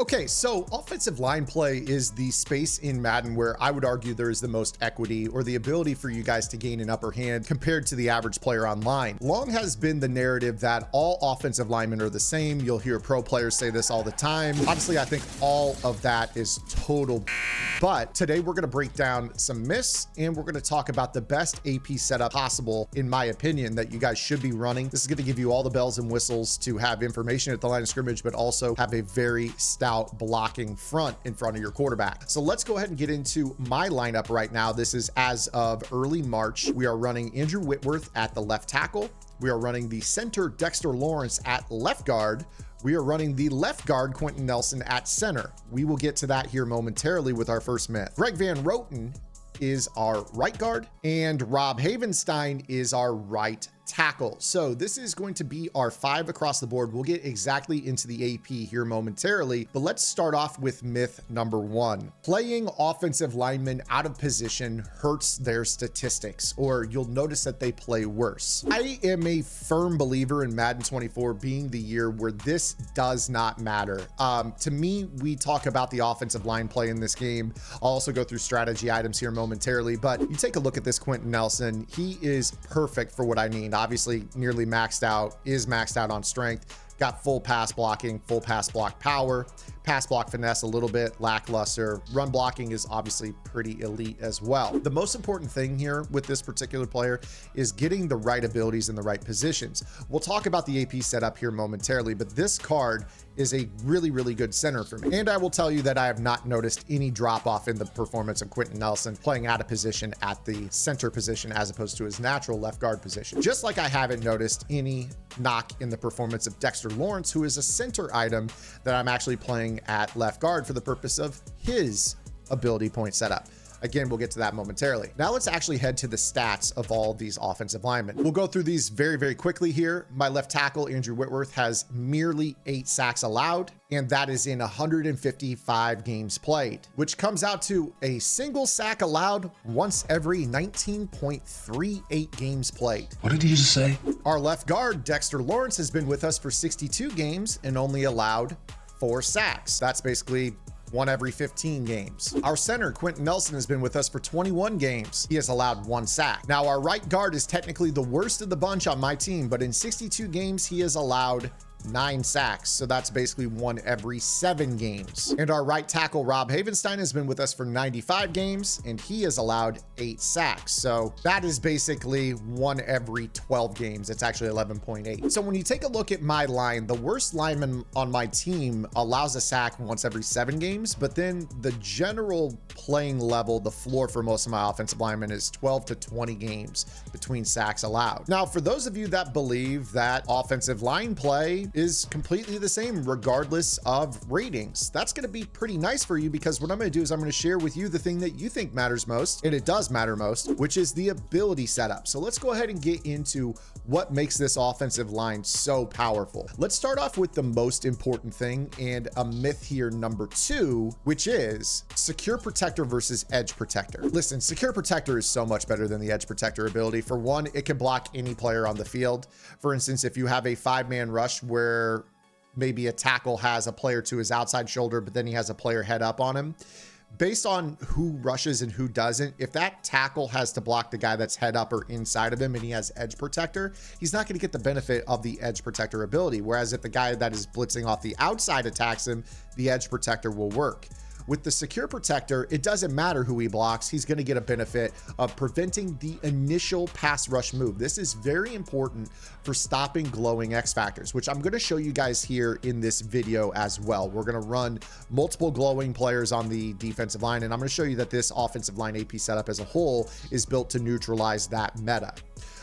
Okay, so offensive line play is the space in Madden where I would argue there is the most equity or the ability for you guys to gain an upper hand compared to the average player online. Long has been the narrative that all offensive linemen are the same. You'll hear pro players say this all the time. Obviously, I think all of that is total. But today we're going to break down some myths and we're going to talk about the best AP setup possible, in my opinion, that you guys should be running. This is going to give you all the bells and whistles to have information at the line of scrimmage, but also have a very stout blocking front in front of your quarterback. So let's go ahead and get into my lineup right now. This is as of early March. We are running Andrew Whitworth at the left tackle. We are running the center Dexter Lawrence at left guard. We are running the left guard Quentin Nelson at center. We will get to that here momentarily with our first myth. Greg Van Roten is our right guard and Rob Havenstein is our right tackle. So this is going to be our 5 across the board. We'll get exactly into the AP here momentarily, but let's start off with myth number 1. Playing offensive linemen out of position hurts their statistics, or you'll notice that they play worse. I am a firm believer in Madden 24 being the year where this does not matter. To me, we talk about the offensive line play in this game. I'll also go through strategy items here momentarily, but you take a look at this Quentin Nelson. He is perfect for what I need. Obviously nearly maxed out, is maxed out on strength, got full pass blocking, full pass block power, pass block finesse a little bit lackluster. Run blocking is obviously pretty elite as well. The most important thing here with this particular player is getting the right abilities in the right positions. We'll talk about the AP setup here momentarily, but this card is a really, really good center for me. And I will tell you that I have not noticed any drop off in the performance of Quentin Nelson playing out of position at the center position as opposed to his natural left guard position. Just like I haven't noticed any knock in the performance of Dexter Lawrence, who is a center item that I'm actually playing at left guard for the purpose of his ability point setup. Again, we'll get to that momentarily. Now let's actually head to the stats of all of these offensive linemen. We'll go through these very, very quickly here. My left tackle, Andrew Whitworth, has merely 8 sacks allowed, and that is in 155 games played, which comes out to a single sack allowed once every 19.38 games played. What did you just say? Our left guard, Dexter Lawrence, has been with us for 62 games and only allowed 4 sacks. That's basically 1 every 15 games. Our center, Quentin Nelson, has been with us for 21 games. He has allowed 1 sack. Now, our right guard is technically the worst of the bunch on my team, but in 62 games, he has allowed 9 sacks. So that's basically 1 every 7 games. And our right tackle, Rob Havenstein, has been with us for 95 games and he has allowed 8 sacks. So that is basically 1 every 12 games. It's actually 11.8. So when you take a look at my line, the worst lineman on my team allows a sack once every 7 games, but then the general playing level, the floor for most of my offensive linemen is 12 to 20 games between sacks allowed. Now, for those of you that believe that offensive line play is completely the same regardless of ratings, that's going to be pretty nice for you, because what I'm going to do is I'm going to share with you the thing that you think matters most, and it does matter most, which is the ability setup. So let's go ahead and get into what makes this offensive line so powerful. Let's start off with the most important thing and a myth here, number 2, which is secure protector versus edge protector. Listen, secure protector is so much better than the edge protector ability. For one, it can block any player on the field. For instance, if you have a 5-man rush where maybe a tackle has a player to his outside shoulder, but then he has a player head up on him, based on who rushes and who doesn't, if that tackle has to block the guy that's head up or inside of him and he has edge protector, he's not going to get the benefit of the edge protector ability. Whereas if the guy that is blitzing off the outside attacks him, the edge protector will work. With the secure protector, it doesn't matter who he blocks. He's going to get a benefit of preventing the initial pass rush move. This is very important for stopping glowing X factors, which I'm going to show you guys here in this video as well. We're going to run multiple glowing players on the defensive line, and I'm going to show you that this offensive line AP setup as a whole is built to neutralize that meta.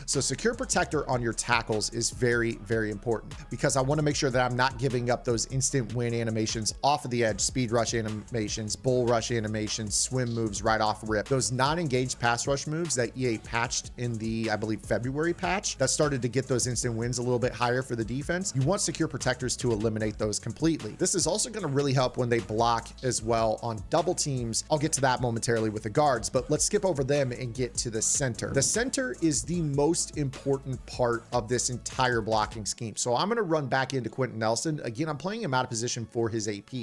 So secure protector on your tackles is very, very important, because I want to make sure that I'm not giving up those instant win animations off of the edge, speed rush animations, bull rush animations, swim moves right off rip. Those non-engaged pass rush moves that EA patched in the, I believe, February patch that started to get those instant wins a little bit higher for the defense. You want secure protectors to eliminate those completely. This is also going to really help when they block as well on double teams. I'll get to that momentarily with the guards, but let's skip over them and get to the center. The center is the most important part of this entire blocking scheme. So I'm going to run back into Quentin Nelson. Again, I'm playing him out of position for his AP.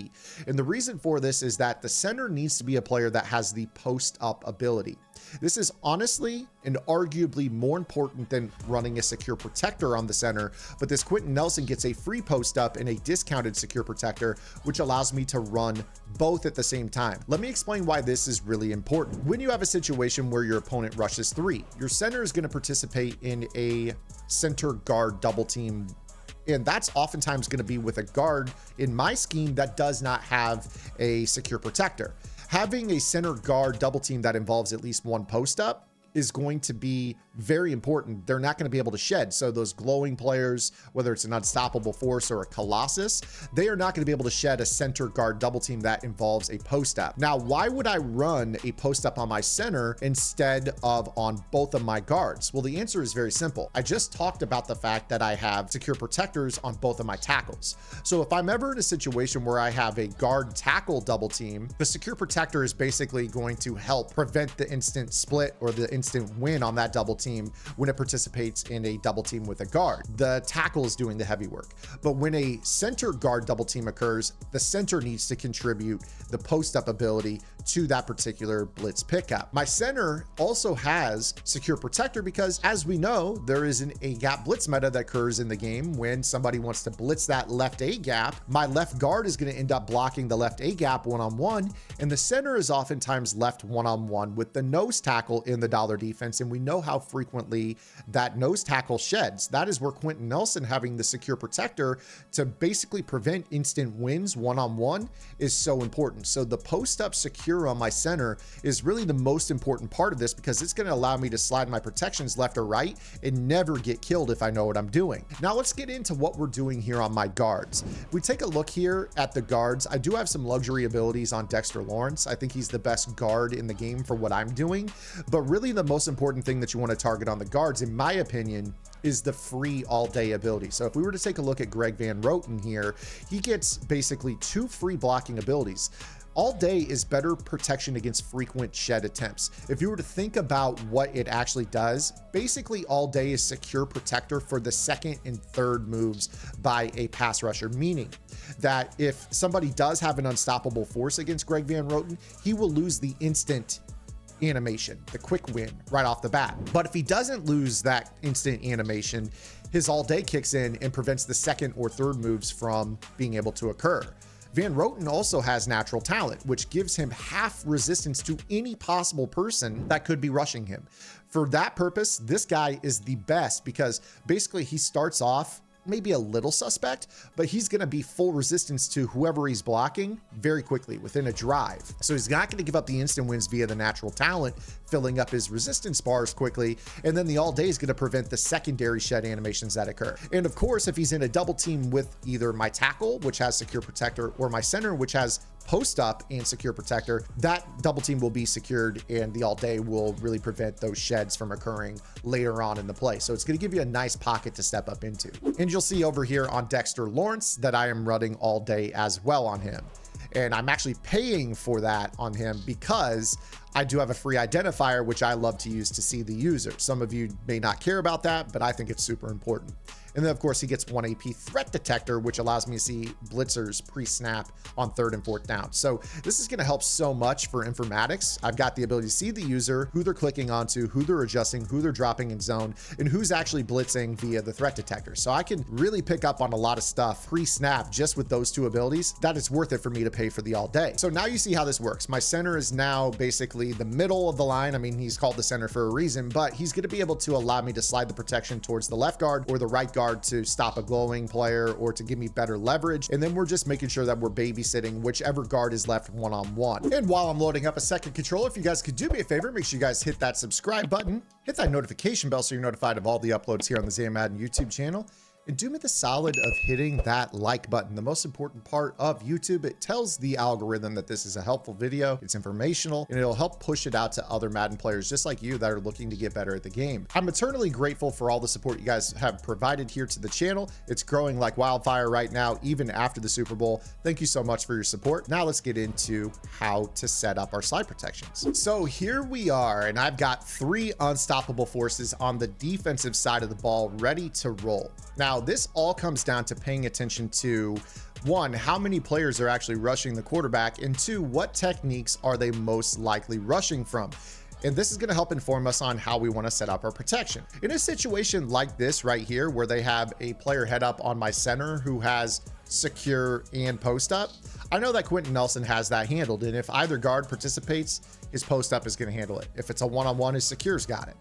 And the reason for this is that the center needs to be a player that has the post-up ability. This is honestly and arguably more important than running a secure protector on the center, but this Quentin Nelson gets a free post up and a discounted secure protector, which allows me to run both at the same time. Let me explain why this is really important. When you have a situation where your opponent rushes 3, your center is going to participate in a center guard double team, and that's oftentimes going to be with a guard in my scheme that does not have a secure protector. Having a center guard double team that involves at least one post up is going to be very important. They're not going to be able to shed. So those glowing players, whether it's an unstoppable force or a Colossus, they are not going to be able to shed a center guard double team that involves a post up. Now, why would I run a post up on my center instead of on both of my guards? Well, the answer is very simple. I just talked about the fact that I have secure protectors on both of my tackles. So if I'm ever in a situation where I have a guard tackle double team, the secure protector is basically going to help prevent the instant split or the instant win on that double team when it participates in a double team with a guard. The tackle is doing the heavy work. But when a center guard double team occurs, the center needs to contribute the post-up ability to that particular blitz pickup. My center also has secure protector because, as we know, there is an A gap blitz meta that occurs in the game. When somebody wants to blitz that left A gap, my left guard is going to end up blocking the left A gap one-on-one, and the center is oftentimes left one-on-one with the nose tackle in the dollar defense, and we know how frequently that nose tackle sheds. That is where Quentin Nelson having the secure protector to basically prevent instant wins one-on-one is so important. So the post-up secure on my center is really the most important part of this because it's going to allow me to slide my protections left or right and never get killed if I know what I'm doing. Now let's get into what we're doing here on my guards. If we take a look here at the guards, I do have some luxury abilities on Dexter Lawrence. I think he's the best guard in the game for what I'm doing, but really the most important thing that you want to target on the guards, in my opinion, is the free all day ability. So if we were to take a look at Greg Van Roten here, he gets basically 2 free blocking abilities. All day is better protection against frequent shed attempts. If you were to think about what it actually does, basically all day is secure protector for the second and third moves by a pass rusher, meaning that if somebody does have an unstoppable force against Greg Van Roten, he will lose the instant animation, the quick win right off the bat. But if he doesn't lose that instant animation, his all day kicks in and prevents the second or third moves from being able to occur. Van Roten also has natural talent, which gives him half resistance to any possible person that could be rushing him. For that purpose, this guy is the best because basically he starts off maybe a little suspect, but he's going to be full resistance to whoever he's blocking very quickly within a drive. So he's not going to give up the instant wins via the natural talent, filling up his resistance bars quickly. And then the all day is going to prevent the secondary shed animations that occur. And of course, if he's in a double team with either my tackle, which has secure protector, or my center, which has post up and secure protector, that double team will be secured and the all day will really prevent those sheds from occurring later on in the play. So it's going to give you a nice pocket to step up into. And you'll see over here on Dexter Lawrence that I am running all day as well on him. And I'm actually paying for that on him because I do have a free identifier, which I love to use to see the user. Some of you may not care about that, but I think it's super important. And then of course he gets 1 AP threat detector, which allows me to see blitzers pre-snap on 3rd and 4th down. So this is going to help so much for informatics. I've got the ability to see the user, who they're clicking onto, who they're adjusting, who they're dropping in zone, and who's actually blitzing via the threat detector. So I can really pick up on a lot of stuff pre-snap just with those 2 abilities. That is worth it for me to pay for the all day. So now you see how this works. My center is now basically the middle of the line. I mean, he's called the center for a reason, but he's going to be able to allow me to slide the protection towards the left guard or the right guard to stop a glowing player or to give me better leverage. And then we're just making sure that we're babysitting whichever guard is left one-on-one. And while I'm loading up a second controller, if you guys could do me a favor, make sure you guys hit that subscribe button, hit that notification bell so you're notified of all the uploads here on the Madden YouTube channel. And do me the solid of hitting that like button. The most important part of YouTube, it tells the algorithm that this is a helpful video, it's informational, and it'll help push it out to other Madden players just like you that are looking to get better at the game. I'm eternally grateful for all the support you guys have provided here to the channel. It's growing like wildfire right now, even after the Super Bowl. Thank you so much for your support. Now let's get into how to set up our slide protections. So here we are, and I've got 3 unstoppable forces on the defensive side of the ball ready to roll. Now, this all comes down to paying attention to 1, how many players are actually rushing the quarterback, and 2, what techniques are they most likely rushing from? And this is going to help inform us on how we want to set up our protection. In a situation like this right here, where they have a player head up on my center who has secure and post up, I know that Quentin Nelson has that handled. And if either guard participates, his post up is going to handle it. If it's a one-on-one, his secure's got it.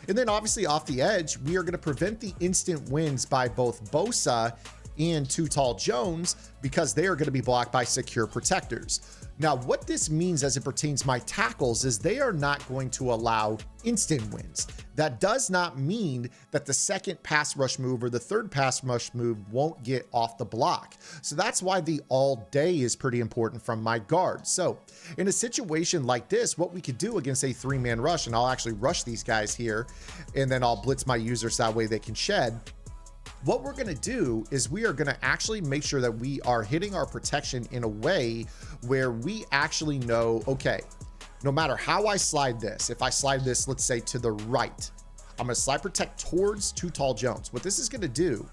And then obviously off the edge, we are going to prevent the instant wins by both Bosa and Too Tall Jones because they are going to be blocked by secure protectors. Now, what this means as it pertains to my tackles is they are not going to allow instant wins. That does not mean that the second pass rush move or the third pass rush move won't get off the block. So that's why the all day is pretty important from my guard. So in a situation like this, what we could do against a 3-man rush, and I'll actually rush these guys here, and then I'll blitz my users that way they can shed. What we're going to do is we are going to actually make sure that we are hitting our protection in a way where we actually know, okay, no matter how I slide this, if I slide this, let's say to the right, I'm going to slide protect towards Too Tall Jones. What this is going to do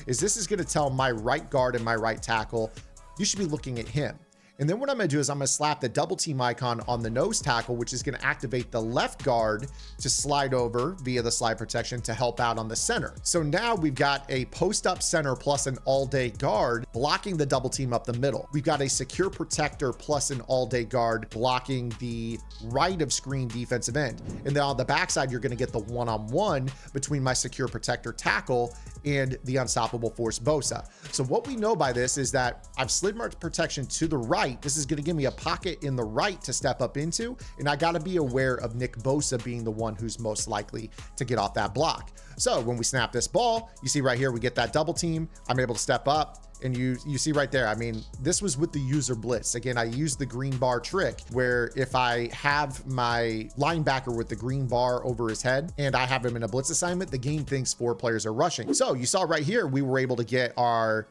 is this is going to tell my right guard and my right tackle, you should be looking at him. And then what I'm going to do is I'm going to slap the double team icon on the nose tackle, which is going to activate the left guard to slide over via the slide protection to help out on the center. So now we've got a post up center plus an all day guard blocking the double team up the middle. We've got a secure protector plus an all day guard blocking the right of screen defensive end. And then on the backside, you're going to get the one-on-one between my secure protector tackle and the unstoppable force Bosa. So what we know by this is that I've slid my protection to the right. This is going to give me a pocket in the right to step up into, and I got to be aware of Nick Bosa being the one who's most likely to get off that block. So when we snap this ball, you see right here, we get that double team. I'm able to step up, and you see right there, I mean, this was with the user blitz. Again, I used the green bar trick where if I have my linebacker with the green bar over his head and I have him in a blitz assignment, the game thinks 4 players are rushing. So you saw right here, we were able to get our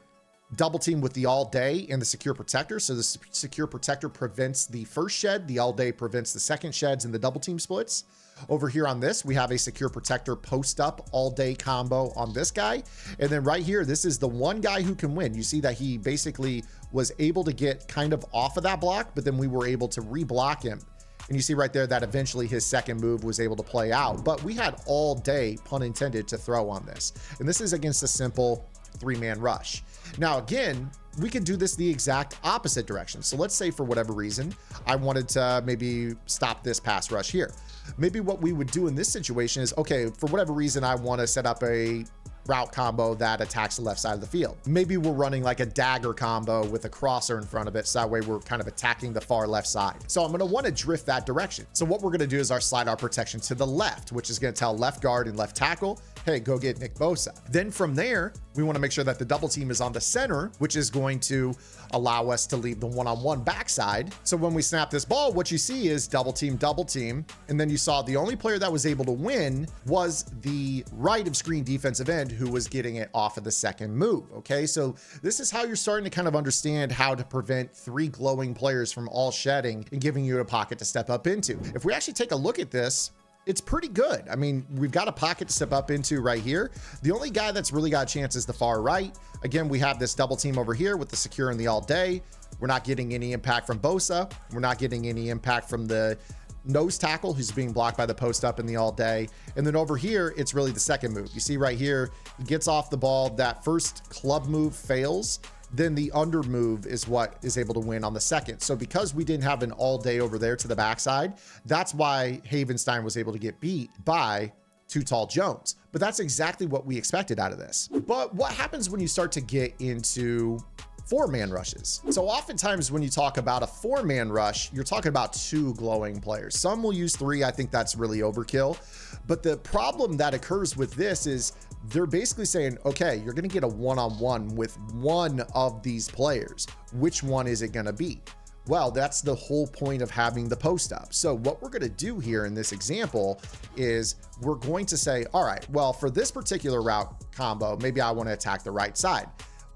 double team with the all day and the secure protector. So the secure protector prevents the first shed, the all day prevents the second sheds and the double team splits. Over here on this, we have a secure protector post up all day combo on this guy. And then right here, this is the one guy who can win. You see that he basically was able to get kind of off of that block, but then we were able to reblock him. And you see right there that eventually his second move was able to play out, but we had all day, pun intended, to throw on this. And this is against a simple 3-man rush. Now, again, we can do this the exact opposite direction. So let's say for whatever reason, I wanted to maybe stop this pass rush here. Maybe what we would do in this situation is, okay, for whatever reason, I want to set up a route combo that attacks the left side of the field. Maybe we're running like a dagger combo with a crosser in front of it. So that way we're kind of attacking the far left side. So I'm going to want to drift that direction. So what we're going to do is slide our protection to the left, which is going to tell left guard and left tackle, hey, go get Nick Bosa. Then from there, we want to make sure that the double team is on the center, which is going to allow us to leave the one-on-one backside. So when we snap this ball, what you see is double team. And then you saw the only player that was able to win was the right of screen defensive end who was getting it off of the second move. Okay, so this is how you're starting to kind of understand how to prevent 3 glowing players from all shedding and giving you a pocket to step up into. If we actually take a look at this, it's pretty good. I mean, we've got a pocket to step up into right here. The only guy that's really got a chance is the far right. Again, we have this double team over here with the secure and the all day. We're not getting any impact from Bosa. We're not getting any impact from the nose tackle who's being blocked by the post up in the all day. And then over here, it's really the second move. You see right here, he gets off the ball. That first club move fails. Then the under move is what is able to win on the second. So because we didn't have an all day over there to the backside, that's why Havenstein was able to get beat by Too Tall Jones. But that's exactly what we expected out of this. But what happens when you start to get into 4-man rushes. So oftentimes when you talk about a 4-man rush, you're talking about 2 glowing players. Some will use 3. I think that's really overkill. But the problem that occurs with this is they're basically saying, okay, you're going to get a one-on-one with one of these players. Which one is it going to be? Well, that's the whole point of having the post up. So what we're going to do here in this example is we're going to say, all right, well, for this particular route combo, maybe I want to attack the right side.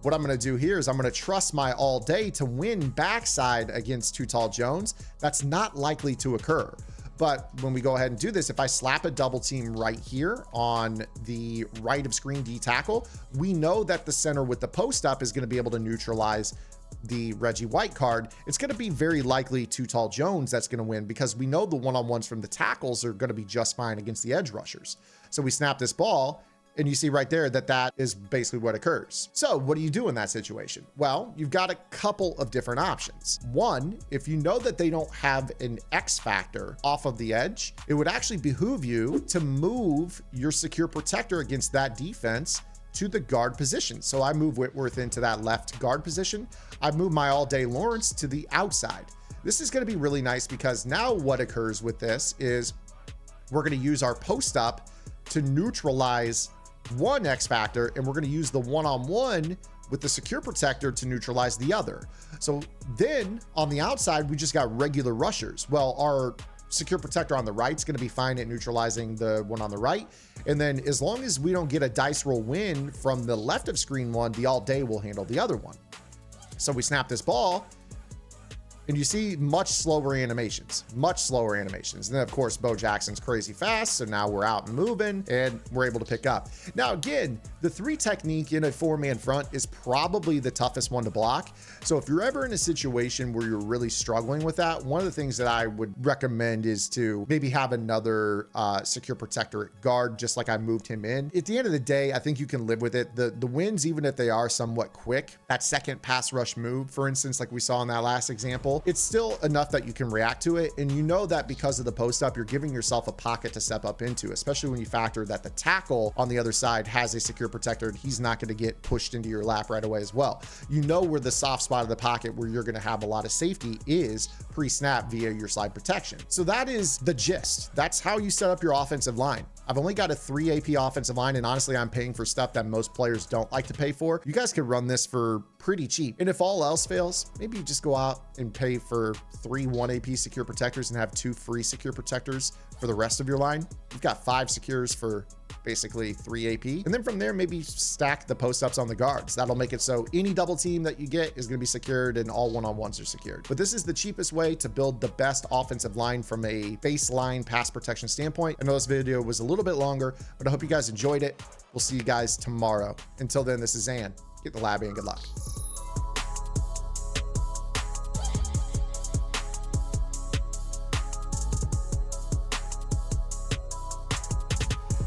What I'm going to do here is I'm going to trust my all day to win backside against Too Tall Jones. That's not likely to occur. But when we go ahead and do this, if I slap a double team right here on the right of screen D tackle, we know that the center with the post up is going to be able to neutralize the Reggie White card. It's going to be very likely Too Tall Jones that's going to win, because we know the one-on-ones from the tackles are going to be just fine against the edge rushers. So we snap this ball, and you see right there that that is basically what occurs. So what do you do in that situation? Well, you've got a couple of different options. One, if you know that they don't have an X factor off of the edge, it would actually behoove you to move your secure protector against that defense to the guard position. So I move Whitworth into that left guard position. I move my all-day Lawrence to the outside. This is going to be really nice, because now what occurs with this is we're going to use our post up to neutralize one X factor, and we're going to use the one-on-one with the secure protector to neutralize the other. So then on the outside, we just got regular rushers. Well, our secure protector on the right is going to be fine at neutralizing the one on the right. And then as long as we don't get a dice roll win from the left of screen one, the all day will handle the other one. So we snap this ball, and you see much slower animations. And then of course, Bo Jackson's crazy fast. So now we're out and moving, and we're able to pick up. Now, again, the 3 technique in a 4-man front is probably the toughest one to block. So if you're ever in a situation where you're really struggling with that, one of the things that I would recommend is to maybe have another secure protector at guard, just like I moved him in. At the end of the day, I think you can live with it. The wins, even if they are somewhat quick, that second pass rush move, for instance, like we saw in that last example, it's still enough that you can react to it. And you know that because of the post up, you're giving yourself a pocket to step up into, especially when you factor that the tackle on the other side has a secure protector. He's not going to get pushed into your lap right away as well. You know where the soft spot of the pocket where you're going to have a lot of safety is pre-snap via your slide protection. So that is the gist. That's how you set up your offensive line. I've only got a 3 AP offensive line, and honestly, I'm paying for stuff that most players don't like to pay for. You guys could run this for pretty cheap. And if all else fails, maybe you just go out and pay for 3 1 AP secure protectors and have 2 free secure protectors for the rest of your line. You've got 5 secures for basically 3 AP. And then from there, maybe stack the post ups on the guards. That'll make it so any double team that you get is going to be secured, and all one-on-ones are secured. But this is the cheapest way to build the best offensive line from a baseline pass protection standpoint. I know this video was a little bit longer, but I hope you guys enjoyed it. We'll see you guys tomorrow. Until then, this is Zan. Get in the lab and good luck.